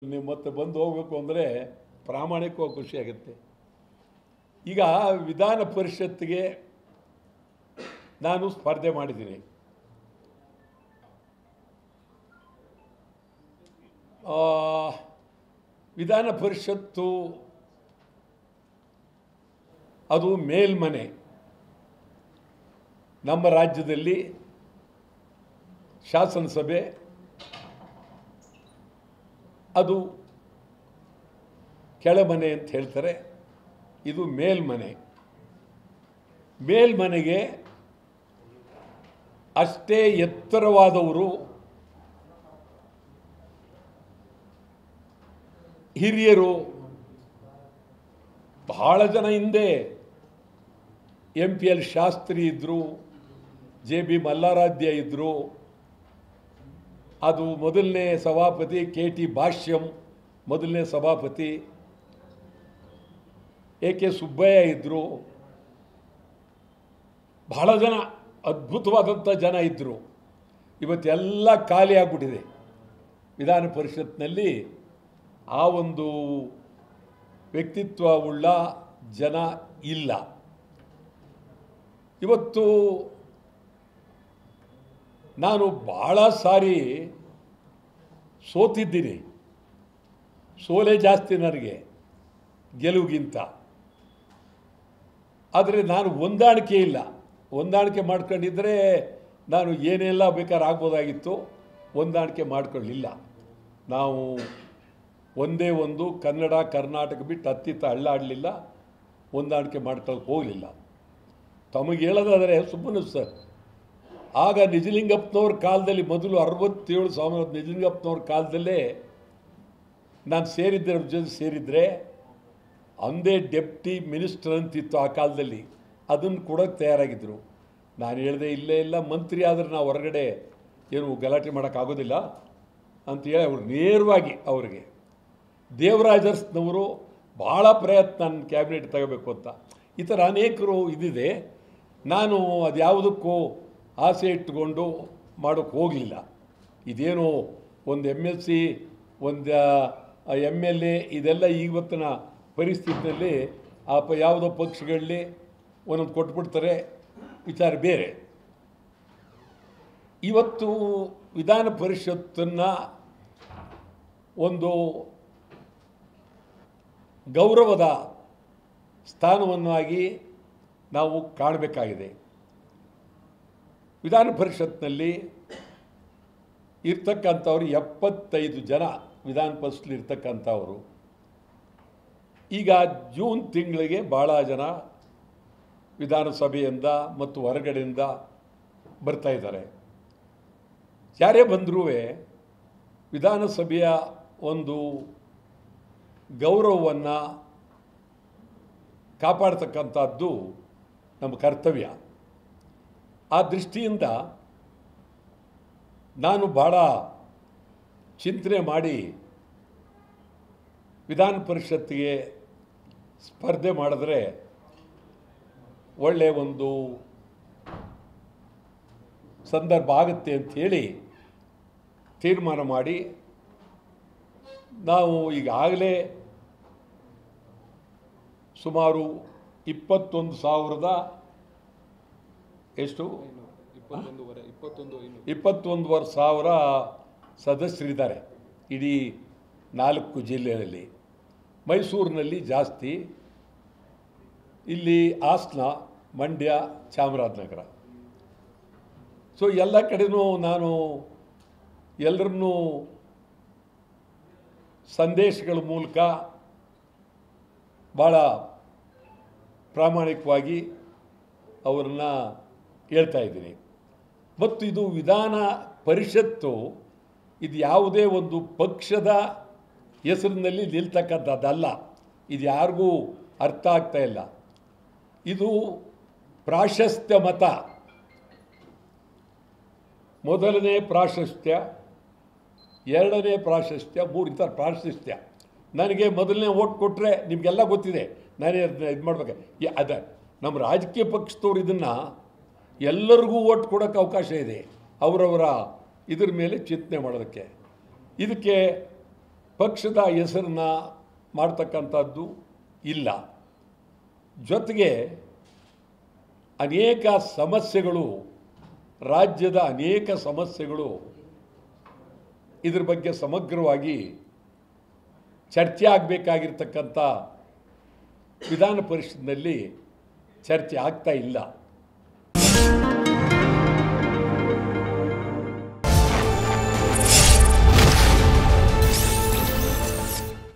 ನೀವು ಮತ್ತೆ ಬಂದು ಹೋಗಬೇಕು ಅಂದರೆ ಪ್ರಾಮಾಣಿಕವಾಗಿ ಖುಷಿಯಾಗುತ್ತೆ. ಈಗ ವಿಧಾನ ಪರಿಷತ್ತಿಗೆ ನಾನು ಸ್ಪರ್ಧೆ ಮಾಡಿದ್ದೀನಿ. ವಿಧಾನ ಪರಿಷತ್ತು ಅದು ಮೇಲ್ಮನೆ. ನಮ್ಮ ರಾಜ್ಯದಲ್ಲಿ ಶಾಸನಸಭೆ ಅದು ಕೆಳಮನೆ ಅಂತ ಹೇಳ್ತಾರೆ, ಇದು ಮೇಲ್ಮನೆ. ಮೇಲ್ಮನೆಗೆ ಅಷ್ಟೇ ಎತ್ತರವಾದವರು ಹಿರಿಯರು ಬಹಳ ಜನ ಹಿಂದೆ MPL ಶಾಸ್ತ್ರಿ ಇದ್ದರು, JB ಮಲ್ಲಾರಾಧ್ಯ ಇದ್ದರು, ಅದು ಮೊದಲನೇ ಸಭಾಪತಿ KT ಭಾಷ್ಯಂ ಮೊದಲನೇ ಸಭಾಪತಿ, AK ಸುಬ್ಬಯ್ಯ ಇದ್ದರು, ಬಹಳ ಜನ ಅದ್ಭುತವಾದಂಥ ಜನ ಇದ್ದರು. ಇವತ್ತೆಲ್ಲ ಖಾಲಿ ಆಗಿಬಿಟ್ಟಿದೆ. ವಿಧಾನ ಪರಿಷತ್ನಲ್ಲಿ ಆ ಒಂದು ವ್ಯಕ್ತಿತ್ವವುಳ್ಳ ಜನ ಇಲ್ಲ. ಇವತ್ತು ನಾನು ಭಾಳ ಸಾರಿ ಸೋತಿದ್ದೀನಿ. ಸೋಲೇ ಜಾಸ್ತಿ ನನಗೆ ಗೆಲುವಿಗಿಂತ. ಆದರೆ ನಾನು ಹೊಂದಾಣಿಕೆ ಇಲ್ಲ. ಹೊಂದಾಣಿಕೆ ಮಾಡ್ಕೊಂಡಿದ್ದರೆ ನಾನು ಏನೆಲ್ಲ ಬೇಕಾದ್ರೆ ಆಗ್ಬೋದಾಗಿತ್ತು. ಹೊಂದಾಣಿಕೆ ಮಾಡ್ಕೊಳ್ಳಿಲ್ಲ. ನಾವು ಒಂದೇ ಒಂದು ಕನ್ನಡ ಕರ್ನಾಟಕ ಬಿಟ್ಟು ಅತ್ತಿತ್ತ ಅಳ್ಳಾಡಲಿಲ್ಲ, ಹೊಂದಾಣಿಕೆ ಮಾಡ್ಕೊಳ್ಳೋಕೆ ಹೋಗಲಿಲ್ಲ. ತಮಗೆ ಹೇಳೋದಾದರೆ ಸುಮ್ಮನೆ ಸರ್, ಆಗ ನಿಜಲಿಂಗಪ್ಪನವ್ರ ಕಾಲದಲ್ಲಿ ಮೊದಲು 67 ನಿಜಲಿಂಗಪ್ಪನವ್ರ ಕಾಲದಲ್ಲೇ ನಾನು ಸೇರಿದ್ದೆ, ಅವ್ರ ಜೊತೆ ಸೇರಿದರೆ ಅಂದೇ ಡೆಪ್ಟಿ ಮಿನಿಸ್ಟರ್ ಅಂತಿತ್ತು ಆ ಕಾಲದಲ್ಲಿ, ಅದನ್ನು ಕೊಡೋಕ್ಕೆ ತಯಾರಾಗಿದ್ದರು. ನಾನು ಹೇಳಿದೆ ಇಲ್ಲೇ ಇಲ್ಲ, ಮಂತ್ರಿ ಆದರೆ ನಾವು ಹೊರಗಡೆ ಏನು ಗಲಾಟೆ ಮಾಡೋಕ್ಕಾಗೋದಿಲ್ಲ ಅಂತೇಳಿ ಅವರು ನೇರವಾಗಿ ಅವ್ರಿಗೆ ದೇವರಾಜರ್ಸ್ನವರು ಭಾಳ ಪ್ರಯತ್ನ ನನ್ನ ಕ್ಯಾಬಿನೆಟ್ ತಗೋಬೇಕು ಅಂತ. ಈ ಥರ ಅನೇಕರು ಇದಿದೆ. ನಾನು ಅದು ಯಾವುದಕ್ಕೂ ಆಸೆ ಇಟ್ಟುಕೊಂಡು ಮಾಡೋಕ್ಕೆ ಹೋಗಲಿಲ್ಲ. ಇದೇನು ಒಂದು MLC ಒಂದು MLA ಇದೆಲ್ಲ ಇವತ್ತಿನ ಪರಿಸ್ಥಿತಿಯಲ್ಲಿ ಯಾವುದೋ ಪಕ್ಷಗಳಲ್ಲಿ ಒಂದೊಂದು ಕೊಟ್ಬಿಡ್ತಾರೆ, ವಿಚಾರ ಬೇರೆ. ಇವತ್ತು ವಿಧಾನ ಪರಿಷತ್ತನ್ನು ಒಂದು ಗೌರವದ ಸ್ಥಾನವನ್ನಾಗಿ ನಾವು ಕಾಣಬೇಕಾಗಿದೆ. ವಿಧಾನ ಪರಿಷತ್ನಲ್ಲಿ ಇರ್ತಕ್ಕಂಥವ್ರು 75 ಜನ ವಿಧಾನ ಪರಿಷತ್ಲಿ ಇರ್ತಕ್ಕಂಥವರು. ಈಗ ಜೂನ್ ತಿಂಗಳಿಗೆ ಭಾಳ ಜನ ವಿಧಾನಸಭೆಯಿಂದ ಮತ್ತು ಹೊರಗಡೆಯಿಂದ ಬರ್ತಾ ಇದ್ದಾರೆ. ಯಾರೇ ಬಂದರೂ ವಿಧಾನಸಭೆಯ ಒಂದು ಗೌರವವನ್ನು ಕಾಪಾಡ್ತಕ್ಕಂಥದ್ದು ನಮ್ಮ ಕರ್ತವ್ಯ. ಆ ದೃಷ್ಟಿಯಿಂದ ನಾನು ಭಾಳ ಚಿಂತನೆ ಮಾಡಿ ವಿಧಾನ ಪರಿಷತ್ತಿಗೆ ಸ್ಪರ್ಧೆ ಮಾಡಿದ್ರೆ ಒಳ್ಳೆಯ ಒಂದು ಸಂದರ್ಭ ಆಗುತ್ತೆ ಅಂಥೇಳಿ ತೀರ್ಮಾನ ಮಾಡಿ ನಾವು ಈಗಾಗಲೇ ಸುಮಾರು 21,000 ಎಷ್ಟು 21,500 ಸದಸ್ಯರಿದ್ದಾರೆ ಇಡೀ 4 ಜಿಲ್ಲೆಯಲ್ಲಿ. ಮೈಸೂರಿನಲ್ಲಿ ಜಾಸ್ತಿ, ಇಲ್ಲಿ ಹಾಸನ, ಮಂಡ್ಯ, ಚಾಮರಾಜನಗರ. ಸೊ ಎಲ್ಲ ಕಡೆನೂ ನಾನು ಎಲ್ಲರನ್ನೂ ಸಂದೇಶಗಳ ಮೂಲಕ ಭಾಳ ಪ್ರಾಮಾಣಿಕವಾಗಿ ಅವರನ್ನು ಹೇಳ್ತಾ ಇದ್ದೀನಿ. ಮತ್ತು ಇದು ವಿಧಾನ ಪರಿಷತ್ತು ಇದು ಯಾವುದೇ ಒಂದು ಪಕ್ಷದ ಹೆಸರಿನಲ್ಲಿ ನಿಲ್ತಕ್ಕಂಥದ್ದಲ್ಲ. ಇದು ಯಾರಿಗೂ ಅರ್ಥ ಆಗ್ತಾ ಇಲ್ಲ. ಇದು ಪ್ರಾಶಸ್ತ್ಯ ಮತ. ಮೊದಲನೇ ಪ್ರಾಶಸ್ತ್ಯ, ಎರಡನೇ ಪ್ರಾಶಸ್ತ್ಯ, 3 ಈ ಥರ ಪ್ರಾಶಸ್ತ್ಯ. ನನಗೆ ಮೊದಲನೇ ಓಟ್ ಕೊಟ್ಟರೆ ನಿಮಗೆಲ್ಲ ಗೊತ್ತಿದೆ, ನಾನೇ ಇದು ಮಾಡ್ಬೇಕು. ಅದೇ ನಮ್ಮ ರಾಜಕೀಯ ಪಕ್ಷದವ್ರು ಇದನ್ನು ಎಲ್ಲರಿಗೂ ಓಟ್ ಕೊಡೋಕ್ಕೆ ಅವಕಾಶ ಇದೆ, ಅವರವರ ಇದ್ರ ಮೇಲೆ ಚಿಂತನೆ ಮಾಡೋದಕ್ಕೆ. ಇದಕ್ಕೆ ಪಕ್ಷದ ಹೆಸರನ್ನ ಮಾಡ್ತಕ್ಕಂಥದ್ದು ಇಲ್ಲ. ಜೊತೆಗೆ ಅನೇಕ ಸಮಸ್ಯೆಗಳು, ರಾಜ್ಯದ ಅನೇಕ ಸಮಸ್ಯೆಗಳು ಇದ್ರ ಬಗ್ಗೆ ಸಮಗ್ರವಾಗಿ ಚರ್ಚೆ ಆಗಬೇಕಾಗಿರ್ತಕ್ಕಂಥ ವಿಧಾನ ಪರಿಷತ್ನಲ್ಲಿ ಚರ್ಚೆ ಆಗ್ತಾ ಇಲ್ಲ.